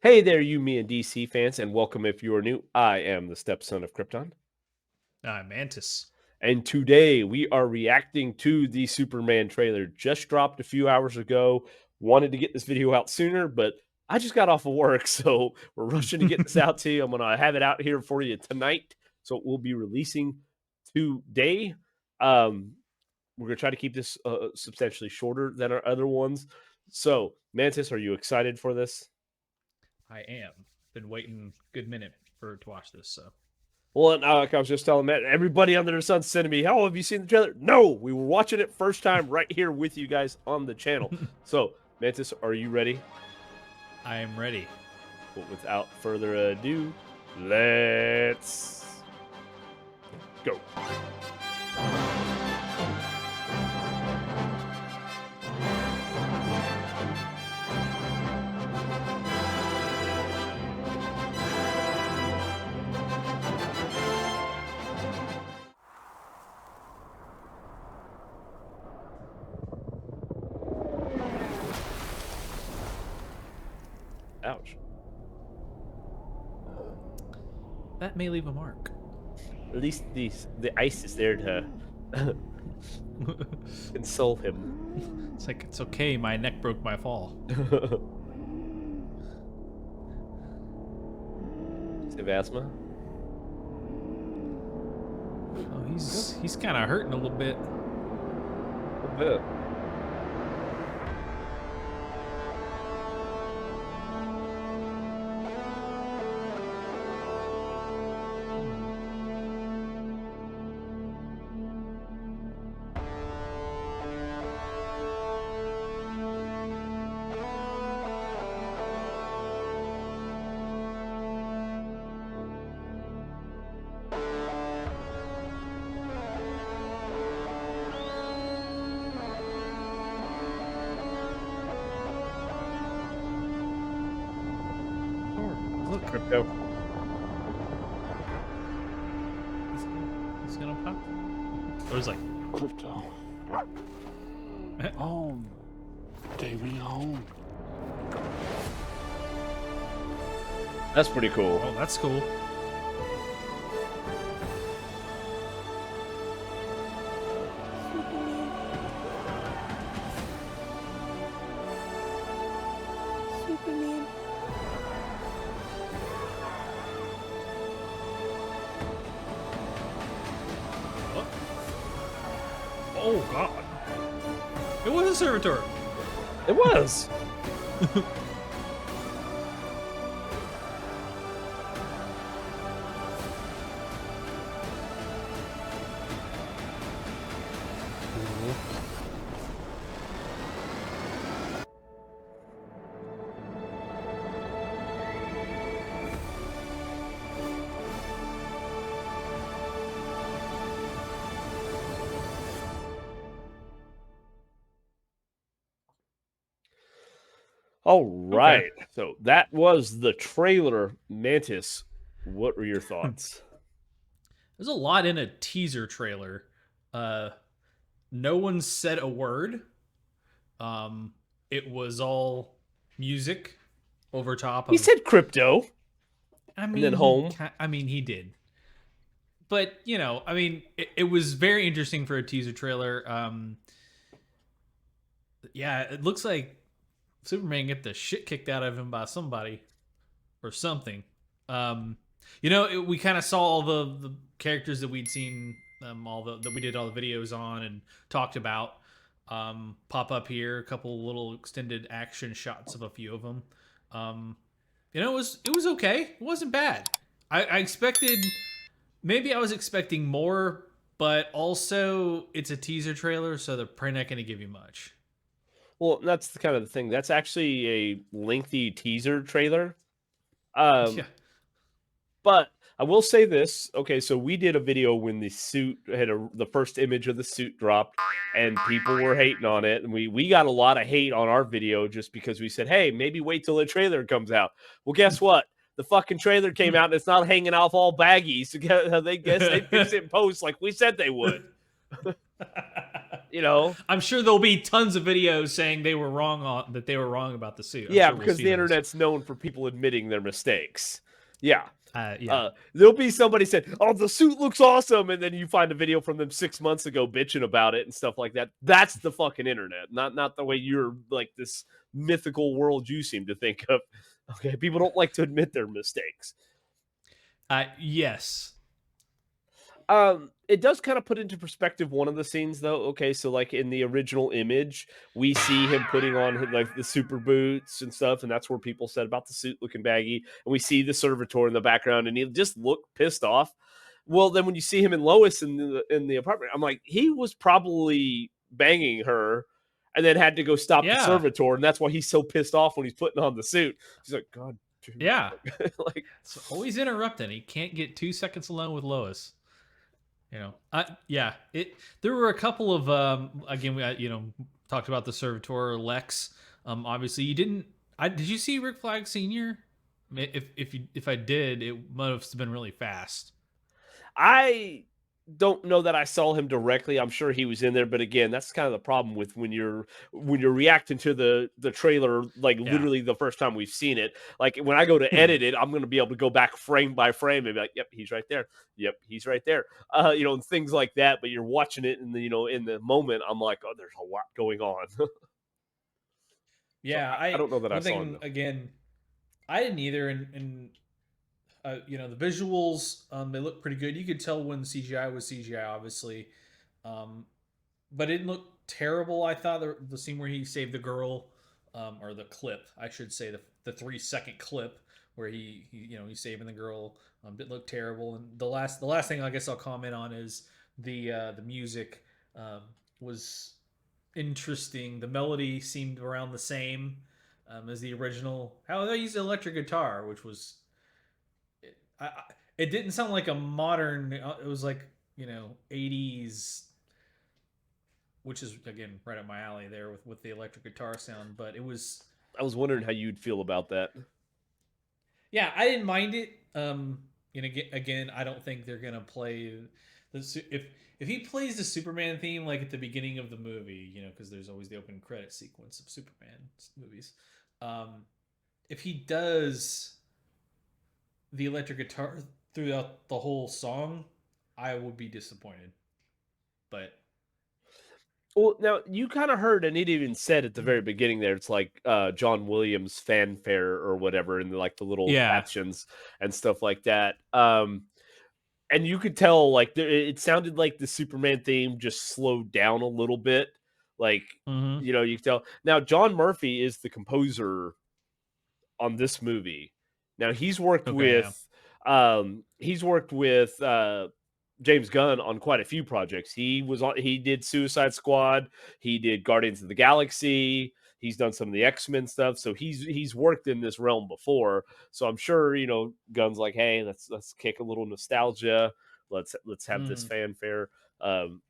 Hey there, you me and DC fans, and welcome if you are new. I am the stepson of Krypton, Mantis. and today we are reacting to the Superman trailer. Just dropped a few hours ago. Wanted to get this video out sooner, but I just got off of work, so we're rushing to get this out to you. I'm gonna have it out here for you tonight, so it will be releasing today. Um, we're gonna try to keep this substantially shorter than our other ones. So, Mantis, are you excited for this? I am. Been waiting a good minute to watch this, so. Well, and, like I was just telling Matt, everybody under the sun sending me, "Oh, have you seen the trailer?" No, we were watching it first time right here with you guys on the channel. So, Mantis, are you ready? I am ready. But without further ado, let's go. Ouch. That may leave a mark. At least the ice is there to console him. It's like, it's okay, my neck broke my fall. Have asthma? Oh, he's kind of hurting a little bit. A bit. Oh, look, Crypto. he's gonna pop. Or it's like, Crypto. Home. Take me home. That's pretty cool. oh, that's cool. Superman. Oh, oh God! It was a servitor. It was. All Okay. right. So that was the trailer. Mantis, what were your thoughts? There's a lot in a teaser trailer. Uh, no one said a word. It was all music over top He of. said crypto I and then mean, home. he did. But it was very interesting for a teaser trailer. Yeah, it looks like Superman get the shit kicked out of him by somebody or something. We kind of saw all the characters that we'd seen, all that we did all the videos on and talked about, pop up here. A couple little extended action shots of a few of them. It was okay. It wasn't bad. I expected, maybe I was expecting more, but also it's a teaser trailer, so they're probably not going to give you much. Well, that's the kind of the thing. That's actually a lengthy teaser trailer. Um, Yeah. but I will say this. Okay, so we did a video when the suit had the first image of the suit dropped, and people were hating on it, and we got a lot of hate on our video just because we said, "Hey, maybe wait till the trailer comes out." Well, guess what? The fucking trailer came out, and it's not hanging off all baggy. So they guess they fix it in post like we said they would. you know, I'm sure there'll be tons of videos saying they were wrong about the suit. I'm yeah, sure we'll because see the those. internet's known for people admitting their mistakes. Yeah. Yeah. There'll be somebody said, "Oh, the suit looks awesome," and then you find a video from them 6 months ago bitching about it and stuff like that. That's the fucking internet, not the way you're like this mythical world you seem to think of. Okay, people don't like to admit their mistakes. Yes. It does kind of put into perspective one of the scenes though. Okay, so like in the original image, we see him putting on like the super boots and stuff, and that's where people said about the suit looking baggy. And we see the servitor in the background, and he just looked pissed off. Well, then when you see him and Lois in the apartment, I'm like, he was probably banging her, and then had to go stop the Yeah. servitor, and that's why he's so pissed off when he's putting on the suit. He's like, God, dude. Yeah. Like, It's always interrupting. He can't get 2 seconds alone with Lois. Yeah. There were a couple of again we talked about the servitor Lex. Obviously you didn't. Did you see Rick Flag Senior? If I did, it must have been really fast. I don't know that I saw him directly. I'm sure he was in there, but again, that's kind of the problem with when you're reacting to the trailer, like Yeah. literally the first time we've seen it. Like when I go to edit it, I'm going to be able to go back frame by frame and be like, "Yep, he's right there. Yep, he's right there." And things like that. But you're watching it in the moment. I'm like, "Oh, there's a lot going on." So Yeah, I don't know that I one saw him thing though. again, I didn't either, and the visuals, they look pretty good. You could tell when CGI was CGI, obviously, um, but it didn't look terrible. I thought the scene where he saved the girl, or the clip, I should say, the 3 second clip where he's saving the girl, didn't look terrible. And the last thing I guess I'll comment on is the music um, was interesting. The melody seemed around the same as the original. How they used electric guitar, which was I, it didn't sound like a modern. It was like 80s, which is again right up my alley there with the electric guitar sound. But it was I was wondering how you'd feel about that. yeah, I didn't mind it. Again, I don't think they're gonna play if he plays the Superman theme like at the beginning of the movie, because there's always the open credit sequence of Superman movies. Um, if he does the electric guitar throughout the whole song, I would be disappointed. But Well, now you kind of heard, and it even said at the very beginning there, it's like John Williams fanfare or whatever, and like the little yeah, captions and stuff like that. And you could tell, like, it sounded like the Superman theme just slowed down a little bit. Like, mm-hmm. you can tell. Now, John Murphy is the composer on this movie. Now, Okay, yeah, he's worked with James Gunn on quite a few projects. He did Suicide Squad, he did Guardians of the Galaxy, he's done some of the X-Men stuff. So he's worked in this realm before. So I'm sure, Gunn's like, "Hey, let's kick a little nostalgia. Let's have this mm. fanfare." Um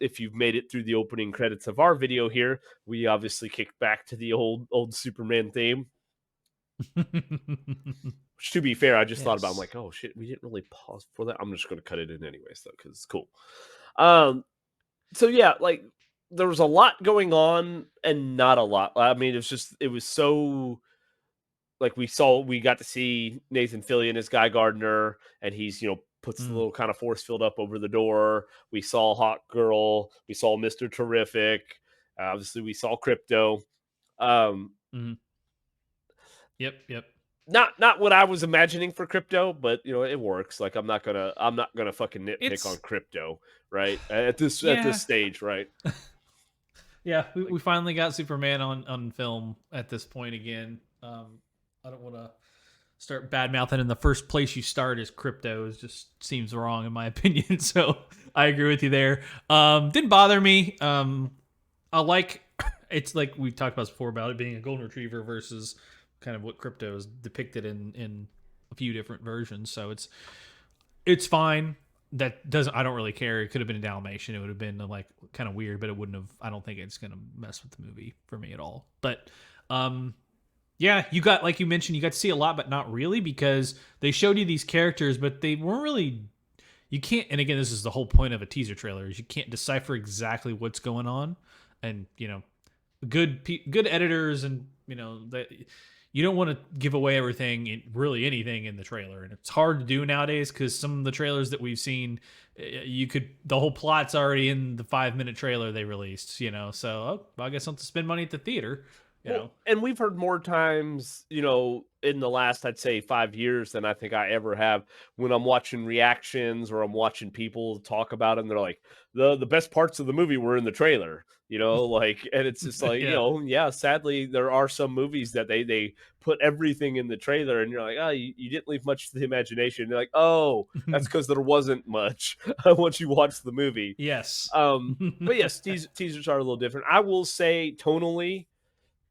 if you've made it through the opening credits of our video here, we obviously kicked back to the old Superman theme. Which, to be fair, I just thought about. I'm Yes. like, oh shit, we didn't really pause for that. I'm just going to cut it in anyways, though, because it's cool. Um, so yeah, like there was a lot going on and not a lot. I mean, it was so like we got to see Nathan Fillion as Guy Gardner, and he's puts the Mm, little kind of force field up over the door. We saw Hawk Girl, we saw Mister Terrific. Obviously, we saw Crypto. Um, mm. Yep. not what I was imagining for Crypto, but it works. Like I'm not gonna fucking nitpick on It's Crypto, right? At this yeah, stage, right? yeah. We, Like we finally got Superman on film at this point again. I don't want to start bad mouthing, and the first place you start is crypto. It just seems wrong in my opinion. So I agree with you there. Didn't bother me. I like it's like we talked about before about it being a golden retriever versus kind of what crypto is depicted in a few different versions. So it's fine. That doesn't. I don't really care. It could have been a Dalmatian. It would have been like kind of weird, but it wouldn't have. I don't think it's gonna mess with the movie for me at all. But yeah, you got like you mentioned, you got to see a lot, but not really because they showed you these characters, but they weren't really. you can't. And again, this is the whole point of a teaser trailer: is you can't decipher exactly what's going on, and good editors, and that you don't want to give away everything, really anything in the trailer, and it's hard to do nowadays because some of the trailers that we've seen, the whole plot's already in the 5-minute trailer they released, so well, I guess I'll have to spend money at the theater, you Well, know. and we've heard more times, in the last, I'd say 5 years than I think I ever have when I'm watching reactions or I'm watching people talk about it, and they're like, the best parts of the movie were in the trailer, like, and it's just like, Yeah. yeah, sadly, there are some movies that they put everything in the trailer, and you're like, oh, you didn't leave much to the imagination. They're like, oh, that's because there wasn't much once you watch the movie. Yes. But yes, teasers are a little different. I will say tonally,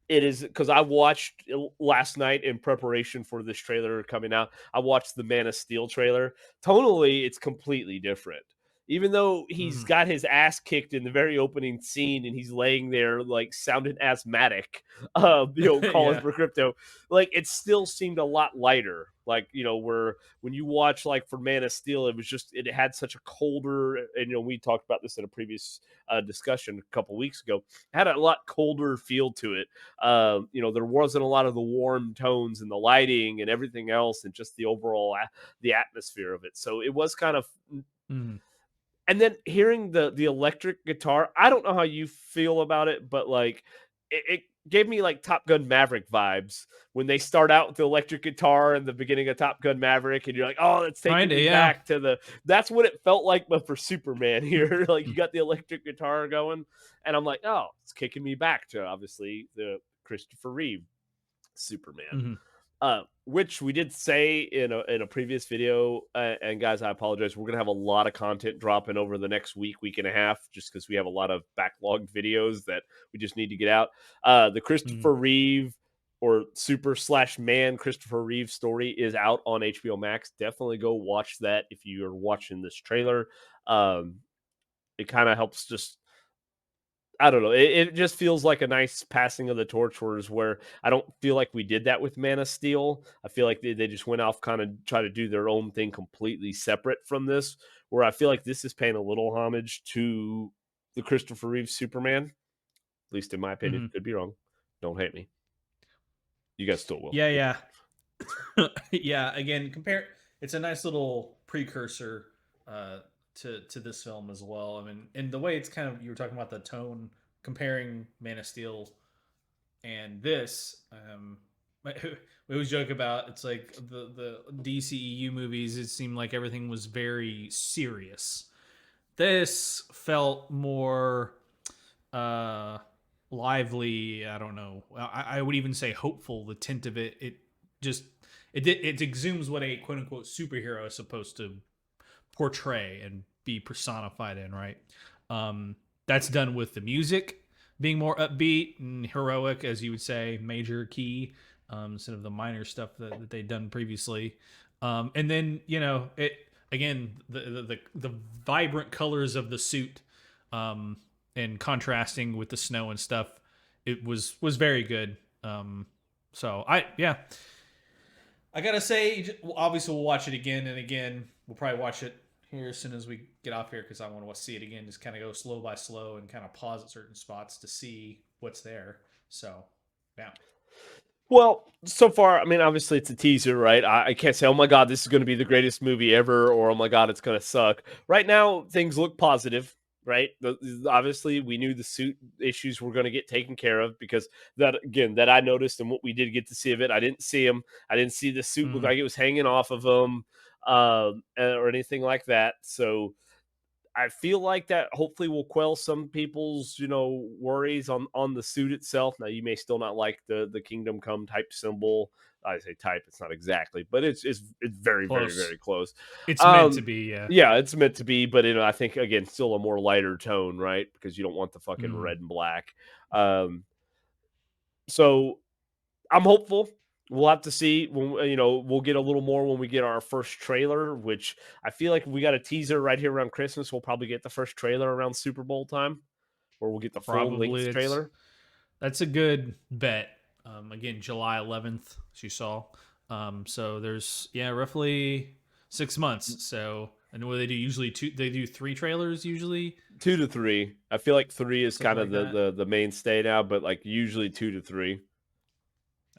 it is because I watched last night in preparation for this trailer coming out. I watched the Man of Steel trailer. Tonally, it's completely different. Even though he's Mhm. got his ass kicked in the very opening scene and he's laying there like sounding asthmatic, calling Yeah. for crypto, like it still seemed a lot lighter. Like, where when you watch like for Man of Steel, it had such a colder, and we talked about this in a previous discussion a couple weeks ago, had a lot colder feel to it. There wasn't a lot of the warm tones and the lighting and everything else, and just the overall the atmosphere of it. So it was kind of. Mhm. And then hearing the electric guitar, I don't know how you feel about it, but like it gave me like Top Gun Maverick vibes when they start out with the electric guitar in the beginning of Top Gun Maverick, and you're like, oh, it's taking Kinda, me yeah. back to the. That's what it felt like, but for Superman here, like you got the electric guitar going, and I'm like, oh, it's kicking me back to obviously the Christopher Reeve Superman. Mhm. Which we did say in a previous video, and guys, I apologize. We're gonna have a lot of content dropping over the next week and a half, just because we have a lot of backlogged videos that we just need to get out. The Mhm. Christopher Reeve or Super slash Man Christopher Reeve story is out on HBO Max. Definitely go watch that if you are watching this trailer. Um, it kind of helps just I don't know. It just feels like a nice passing of the torch, where I don't feel like we did that with Man of Steel. I feel like they just went off, kind of try to do their own thing completely separate from this. Where I feel like this is paying a little homage to the Christopher Reeve Superman, at least in my opinion. Mhm. Could be wrong. Don't hate me. You guys still will. Yeah, yeah. Yeah, again, compare it's a nice little precursor uh to this film as well. I mean, and the way it's kind of, you were talking about the tone, comparing Man of Steel and this, we always joke about, it's like the DCEU movies, it seemed like everything was very serious. This felt more uh lively. I don't know, I would even say hopeful. The tint of it just it exudes what a quote unquote superhero is supposed to portray and be personified in, right? That's done with the music being more upbeat and heroic, as you would say, major key, instead of the minor stuff that they'd done previously. And then it again, the vibrant colors of the suit, and contrasting with the snow and stuff, it was very good. So I gotta say, obviously we'll watch it again and again. We'll probably watch it here as soon as we get off here, because I want to see it again. Just kind of go slow by slow and kind of pause at certain spots to see what's there. So, yeah. Well, so far, I mean, obviously it's a teaser, right? I can't say, oh my God, this is going to be the greatest movie ever, or oh my God, it's going to suck. Right now, things look positive, right? Obviously, we knew the suit issues were going to get taken care of, because that, again, that I noticed, and what we did get to see of it, I didn't see him. I didn't see the suit look Mm, like it was hanging off of him, or anything like that. So, I feel like that hopefully will quell some people's, worries on the suit itself. Now, you may still not like the Kingdom Come type symbol. I say type; it's not exactly, but it's very, very, close. very close. It's meant to Um, be. Yeah. yeah, it's meant to be, but I think again, still a more lighter tone, right? Because you don't want the fucking Mm, red and black. Um, so I'm hopeful. We'll have to see when we'll get a little more when we get our first trailer, which I feel like we got a teaser right here around Christmas. We'll probably get the first trailer around Super Bowl time, or we'll get the full probably length it's trailer. that's a good bet. Again, July 11th, as you saw. So there's roughly 6 months. So, and what do they do usually? They do 3 trailers usually. 2 to 3. I feel like 3 is Something kind of like that. the mainstay now, but like usually 2 to 3.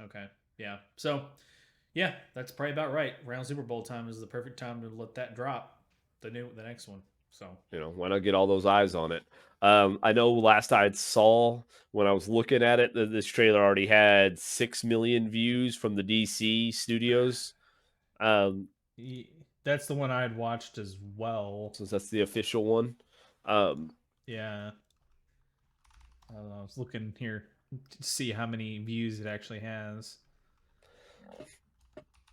Okay. Yeah. So, yeah, that's probably about right. Around Super Bowl time is the perfect time to let that drop. The next one. So, Why not get all those eyes on it? I know last I saw when I was looking at it, this trailer already had 6 million views from the DC studios. Um, that's the one I had watched as well. since that's the official one. Um, Yeah. I was looking here to see how many views it actually has.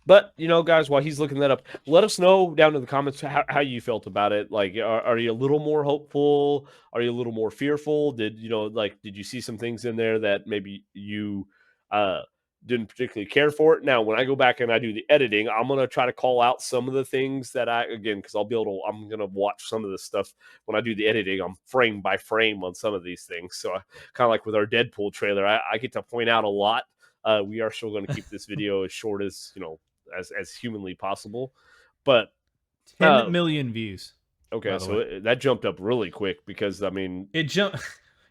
But guys, while he's looking that up, let us know down in the comments how you felt about it. Like, are you a little more hopeful? Are you a little more fearful? Did did you see some things in there that maybe you uh, didn't particularly care for it? Now, when I go back and I do the editing, I'm gonna try to call out some of the things that because I'm gonna watch some of this stuff when I do the editing. I'm frame by frame on some of these things, so kind of like with our Deadpool trailer, I get to point out a lot. We are still going to keep this video as short as as humanly possible. But 10 million views. okay, By the so way, that jumped up really quick because it jumped.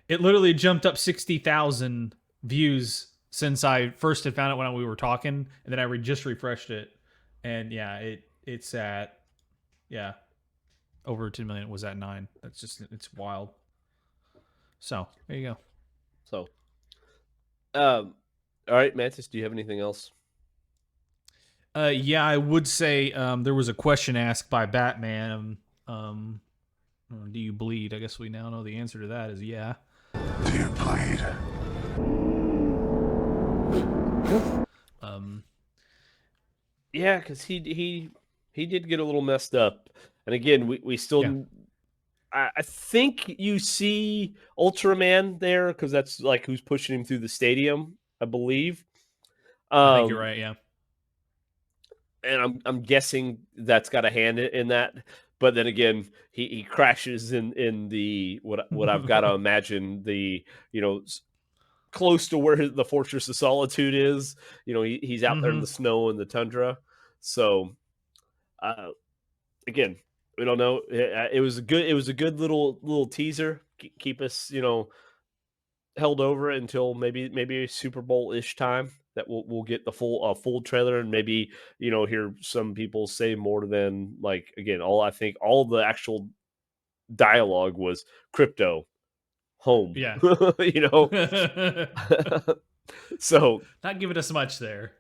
It literally jumped up 60,000 views since I first had found it when we were talking, and then I just refreshed it, and yeah, it's at over 10 million. It was at 9. It's wild. So there you go. So, all right, Mantis, do you have anything else? Yeah, I would say there was a question asked by Batman. Do you bleed? I guess we now know the answer to that is yeah. Do you bleed? Yeah, because he did get a little messed up, and again, we still. Yeah. I think you see Ultraman there because that's like who's pushing him through the stadium, I believe. I think you're right. Yeah. And I'm guessing that's got a hand in that. But then again, he crashes in the what I've got to imagine the close to where the Fortress of Solitude is. He's out there in the snow and the tundra. So again, we don't know. It was a good little teaser. Keep us held over until maybe a Super Bowl ish time that we'll get the full trailer and maybe hear some people say more than like again I think all the actual dialogue was crypto home. Yeah. So Not giving us much there.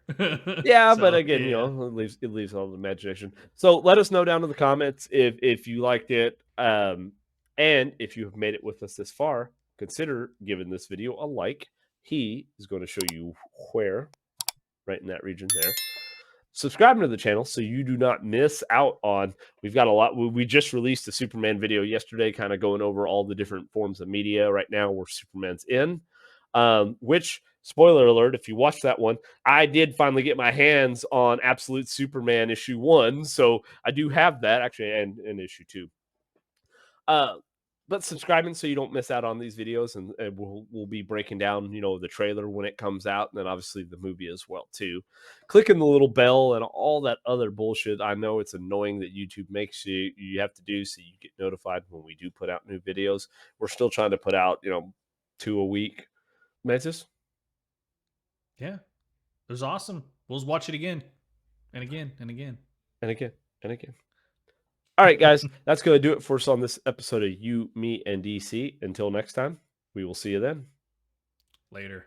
yeah, but So again, yeah. it leaves all the imagination. So let us know down in the comments if you liked it, and if you have made it with us this far, consider giving this video a like. He is going to show you where, right in that region there. Subscribe to the channel so you do not miss out on. We've got a lot. We just released a Superman video yesterday, kind of going over all the different forms of media right now where Superman's in. Which, spoiler alert, if you watch that one, I did finally get my hands on Absolute Superman issue 1, so I do have that actually, and issue 2. But subscribing so you don't miss out on these videos, and we'll be breaking down the trailer when it comes out, and then obviously the movie as well too. Clicking the little bell and all that other bullshit. I know it's annoying that YouTube makes you have to do so you get notified when we do put out new videos. We're still trying to put out 2 a week. Mantis? Yeah. It was awesome. We'll just watch it again and again and again. And again, and again. All right, guys, that's going to do it for us on this episode of You, Me, and DC. Until next time, we will see you then. Later.